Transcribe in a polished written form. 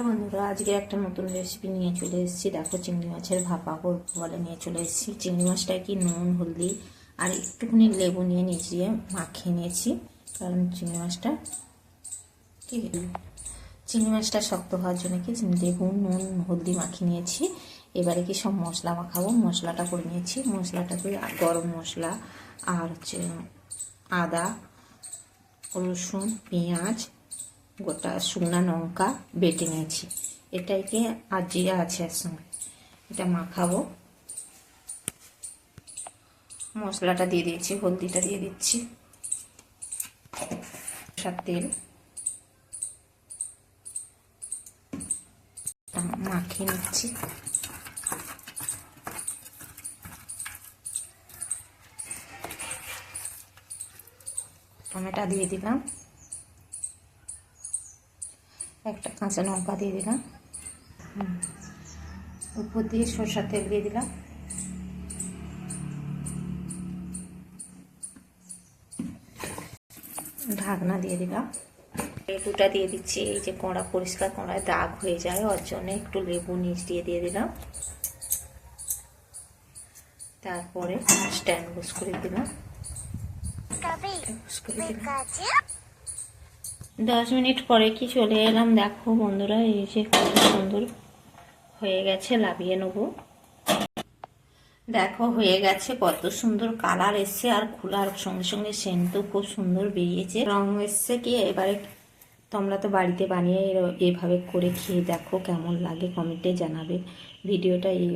বন্ধুরা আজকে একটা নতুন রেসিপি নিয়ে চলে এসেছি। দেখো, চিংড়ি মাছের ভাপা করবো বলে নিয়ে চলে এসেছি। চিংড়ি মাছটা কি নুন হলদি আর একটুখানি লেবু নিয়ে নিয়ে মাখিয়ে নিয়েছি, কারণ চিংড়ি মাছটা শক্ত হওয়ার জন্য কি লেবু নুন হলদি মাখিয়ে নিয়েছি। এবারে কি সব মশলা মাখাবো। মশলাটা করে নিয়েছি। মশলাটাকে গরম মশলা আর হচ্ছে আদা রসুন পেঁয়াজ গোটা শুকনো লঙ্কা বেটে নিয়েছি। এটাকে আর জিরা আছে এর সঙ্গে, এটা মাখাবো। মশলাটা দিয়ে দিয়েছি, হলদিটা দিয়ে দিচ্ছি, তেল মাখিয়ে নিচ্ছি। টমেটো দিয়ে দিলাম, একটা কাঁচা লঙ্কা দিয়ে দিলাম, উপর দিয়ে সরষের তেল দিয়ে দিলাম, ঢাকনা দিয়ে দিলাম। লেবুটা দিয়ে দিচ্ছি। এই যে কড়া পরিষ্কার কড়ায় দাগ হয়ে যায়, ওর জন্য একটু লেবু নিচ দিয়ে দিলাম। তারপরে স্ট্যান্ড বুস করে দিলাম। 10 মিনিট পরে কি চলে এলাম। দেখো বন্ধুরা, এই যে কত সুন্দর হয়ে গেছে। লাভিয়ে নেব। দেখো হয়ে গেছে, কত সুন্দর কালার এসছে, আর খোলার সঙ্গে সঙ্গে সেন্টও খুব সুন্দর বেরিয়েছে, রং এসছে। কি এবারে তোমরা তো বাড়িতে বানিয়ে এভাবে করে খেয়ে দেখো কেমন লাগে, কমেন্টে জানাবে। ভিডিওটা এই